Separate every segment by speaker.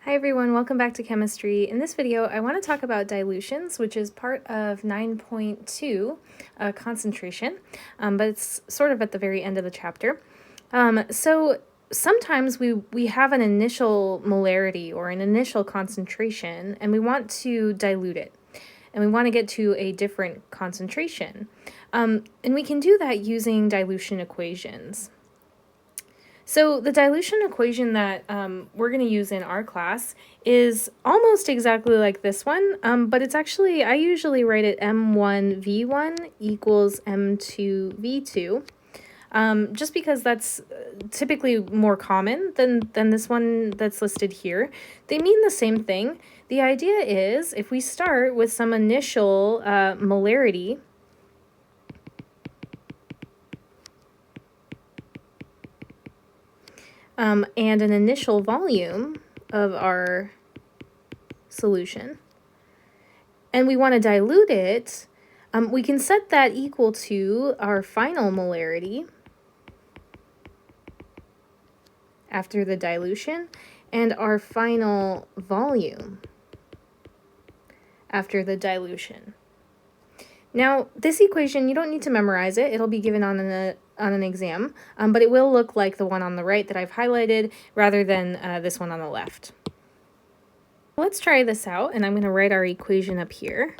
Speaker 1: Hi everyone, welcome back to chemistry. In this video, I want to talk about dilutions, which is part of 9.2 concentration, but it's sort of at the very end of the chapter. So sometimes we have an initial molarity or an initial concentration, and we want to dilute it, and we want to get to a different concentration. And we can do that using dilution equations. So the dilution equation that we're going to use in our class is almost exactly like this one, but it's actually, I usually write it M1V1 equals M2V2, just because that's typically more common than this one that's listed here. They mean the same thing. The idea is if we start with some initial molarity, and an initial volume of our solution, and we want to dilute it, we can set that equal to our final molarity after the dilution and our final volume after the dilution. Now, this equation, you don't need to memorize it. It'll be given on an exam, but it will look like the one on the right that I've highlighted rather than this one on the left. Let's try this out, and I'm going to write our equation up here.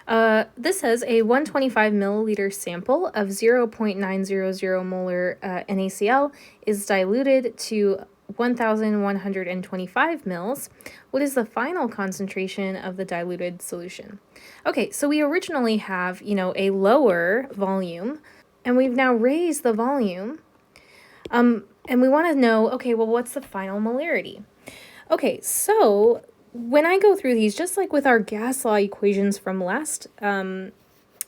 Speaker 1: This says a 125 milliliter sample of 0.900 molar NaCl is diluted to 1,125 mils. What is the final concentration of the diluted solution? Okay, so we originally have, a lower volume, and we've now raised the volume, and we want to know, okay, well, what's the final molarity? Okay, so when I go through these, just like with our gas law equations from last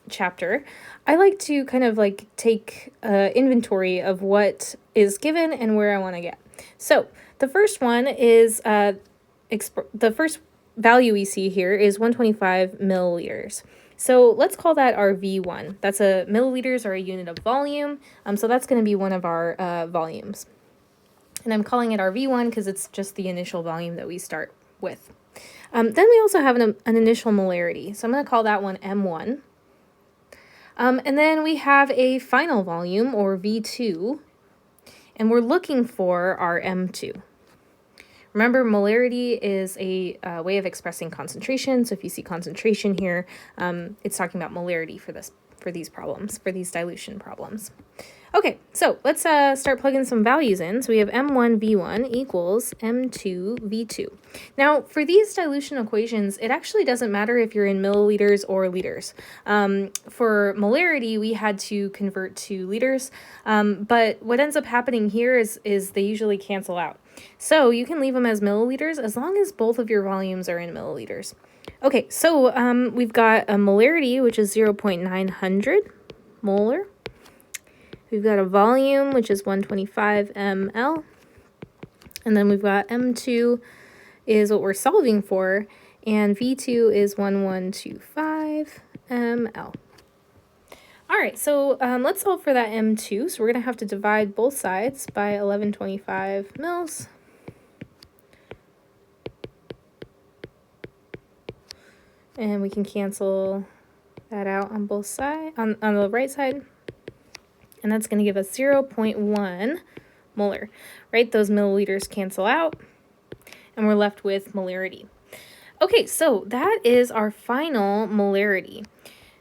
Speaker 1: chapter, I like to kind of like take inventory of what is given and where I want to get. So the first one is, the first value we see here is 125 milliliters. So let's call that our V1. That's milliliters are a unit of volume, so that's going to be one of our volumes. And I'm calling it our V1 because it's just the initial volume that we start with. Then we also have an initial molarity, so I'm going to call that one M1. And then we have a final volume, or V2, and we're looking for our M2. Remember, molarity is a way of expressing concentration, so if you see concentration here, it's talking about molarity for these problems, for these dilution problems. Okay, so let's start plugging some values in. So we have M1V1 equals M2V2. Now, for these dilution equations, it actually doesn't matter if you're in milliliters or liters. For molarity, we had to convert to liters, but what ends up happening here is they usually cancel out. So you can leave them as milliliters as long as both of your volumes are in milliliters. Okay, so we've got a molarity, which is 0.900 molar. We've got a volume, which is 125 ml. And then we've got M2 is what we're solving for, and V2 is 1125 ml. All right, so let's solve for that M2. So we're going to have to divide both sides by 1125 mils. And we can cancel that out on both sides, on the right side. And that's going to give us 0.1 molar, right? Those milliliters cancel out, and we're left with molarity. Okay, so that is our final molarity.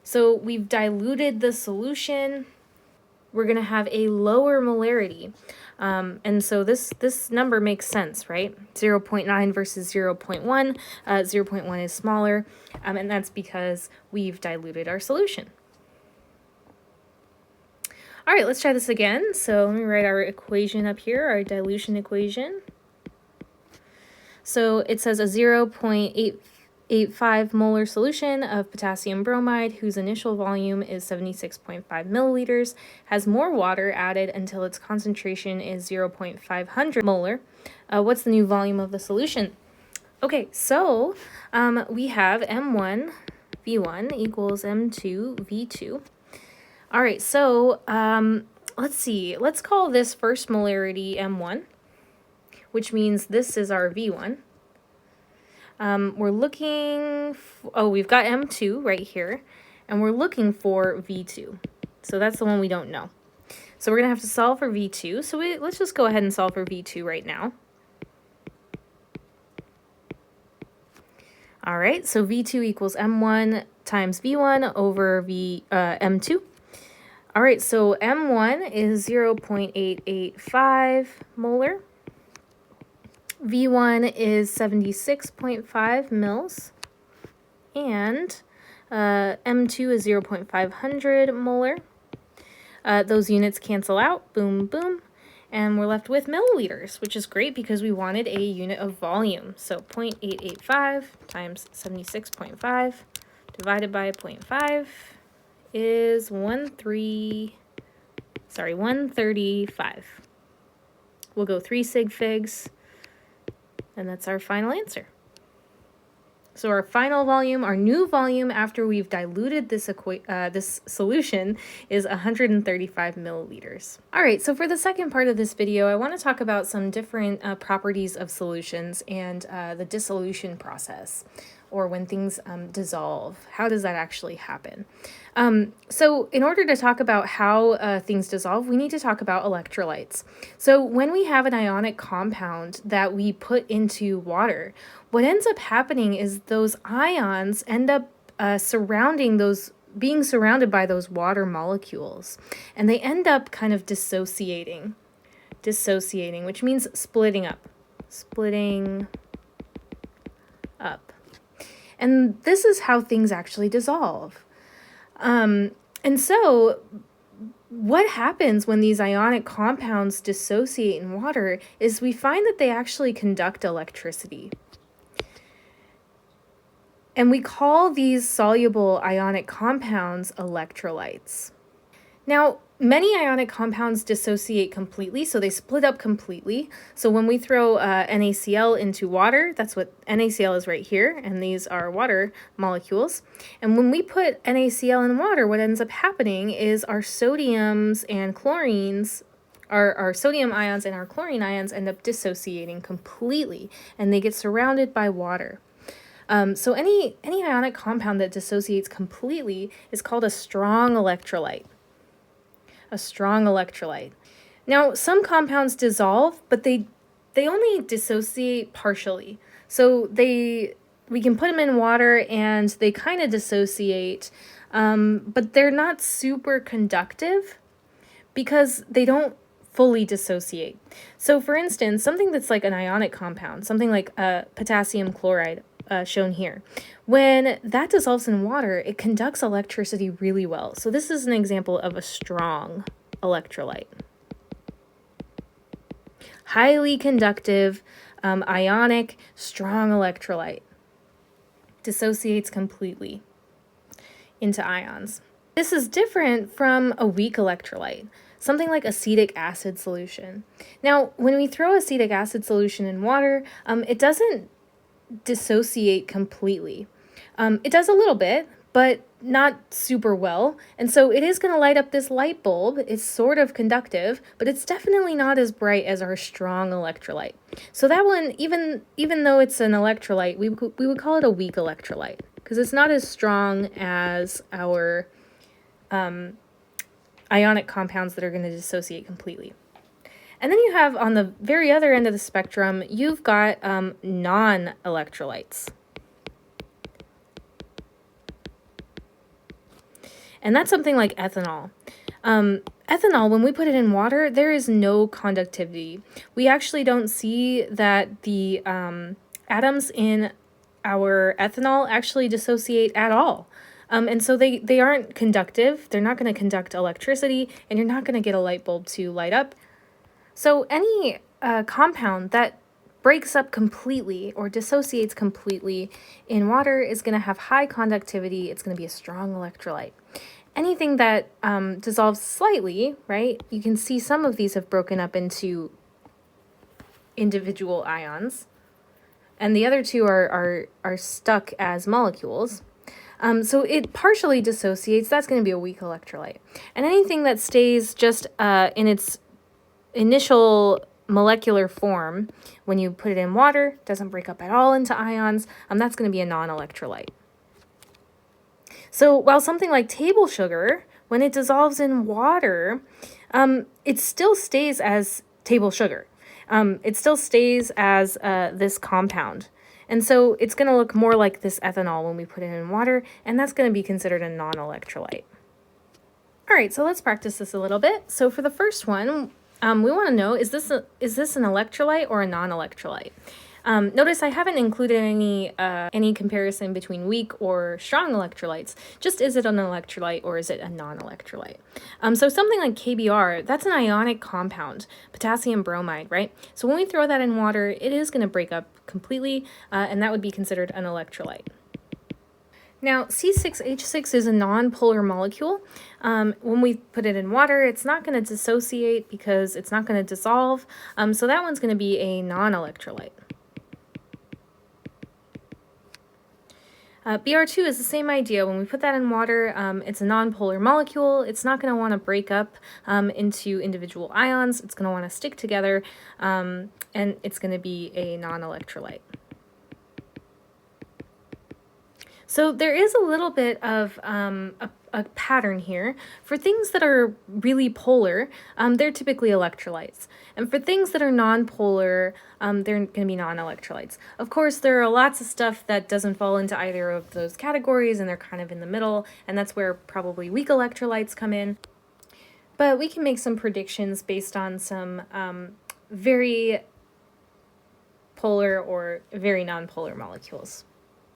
Speaker 1: So we've diluted the solution. We're going to have a lower molarity. And so this number makes sense, right? 0.9 versus 0.1. 0.1 is smaller, and that's because we've diluted our solution. All right, let's try this again. So let me write our equation up here, our dilution equation. So it says a 0.885 molar solution of potassium bromide, whose initial volume is 76.5 milliliters, has more water added until its concentration is 0.500 molar. What's the new volume of the solution? Okay, so we have M1 V1 equals M2 V2. All right, so let's see. Let's call this first molarity M1. which means this is our V1. We're looking, we've got M2 right here, and we're looking for V2. So that's the one we don't know. So we're going to have to solve for V2. So let's just go ahead and solve for V2 right now. All right, so V2 equals M1 times V1 over M2. All right, so M1 is 0.885 molar. V1 is 76.5 mils. And M2 is 0.500 molar. Those units cancel out, boom, boom. And we're left with milliliters, which is great because we wanted a unit of volume. So 0.885 times 76.5 divided by 0.5 is 135. We'll go 3 sig figs, and that's our final answer. So our final volume, our new volume after we've diluted this solution is 135 milliliters. All right, so for the second part of this video, I want to talk about some different properties of solutions and the dissolution process, or when things dissolve. How does that actually happen? So in order to talk about how things dissolve, we need to talk about electrolytes. So when we have an ionic compound that we put into water, what ends up happening is those ions end up being surrounded by those water molecules, and they end up kind of dissociating, which means splitting up. And this is how things actually dissolve. And so what happens when these ionic compounds dissociate in water is we find that they actually conduct electricity. And we call these soluble ionic compounds electrolytes. Now, many ionic compounds dissociate completely, so they split up completely. So when we throw NaCl into water, that's what NaCl is right here, and these are water molecules. And when we put NaCl in water, what ends up happening is our sodiums and chlorines, our sodium ions and our chlorine ions end up dissociating completely, and they get surrounded by water. So any ionic compound that dissociates completely is called a strong electrolyte. A strong electrolyte. Now, some compounds dissolve, but they only dissociate partially. So we can put them in water and they kind of dissociate, but they're not super conductive because they don't fully dissociate. So for instance, something that's like an ionic compound, something like potassium chloride, shown here. When that dissolves in water, it conducts electricity really well. So this is an example of a strong electrolyte. Highly conductive, ionic, strong electrolyte. Dissociates completely into ions. This is different from a weak electrolyte, something like acetic acid solution. Now, when we throw acetic acid solution in water, it doesn't dissociate completely. It does a little bit, but not super well. And so it is going to light up this light bulb. It's sort of conductive, but it's definitely not as bright as our strong electrolyte. So that one, even though it's an electrolyte, we would call it a weak electrolyte because it's not as strong as our ionic compounds that are going to dissociate completely. And then you have on the very other end of the spectrum, you've got non-electrolytes. And that's something like ethanol. Ethanol, when we put it in water, there is no conductivity. We actually don't see that the atoms in our ethanol actually dissociate at all. And so they aren't conductive. They're not going to conduct electricity, and you're not going to get a light bulb to light up. So any compound that breaks up completely or dissociates completely in water is going to have high conductivity. It's going to be a strong electrolyte. Anything that dissolves slightly, right? You can see some of these have broken up into individual ions, and the other two are stuck as molecules. So it partially dissociates. That's going to be a weak electrolyte. And anything that stays just in its initial molecular form, when you put it in water, doesn't break up at all into ions, that's going to be a non-electrolyte. So while something like table sugar, when it dissolves in water, it still stays as table sugar. It still stays as this compound. And so it's going to look more like this ethanol when we put it in water, and that's going to be considered a non-electrolyte. All right, so let's practice this a little bit. So for the first one, we want to know, is this an electrolyte or a non-electrolyte? Notice I haven't included any comparison between weak or strong electrolytes. Just, is it an electrolyte or is it a non-electrolyte? So something like KBr, that's an ionic compound, potassium bromide, right? So when we throw that in water, it is going to break up completely, and that would be considered an electrolyte. Now, C6H6 is a non-polar molecule. When we put it in water, it's not going to dissociate because it's not going to dissolve. So that one's going to be a non-electrolyte. Br2 is the same idea. When we put that in water, it's a non-polar molecule. It's not going to want to break up into individual ions. It's going to want to stick together, and it's going to be a non-electrolyte. So there is a little bit of a pattern here. For things that are really polar, they're typically electrolytes. And for things that are non-polar, they're going to be non-electrolytes. Of course, there are lots of stuff that doesn't fall into either of those categories, and they're kind of in the middle, and that's where probably weak electrolytes come in. But we can make some predictions based on some very polar or very non-polar molecules.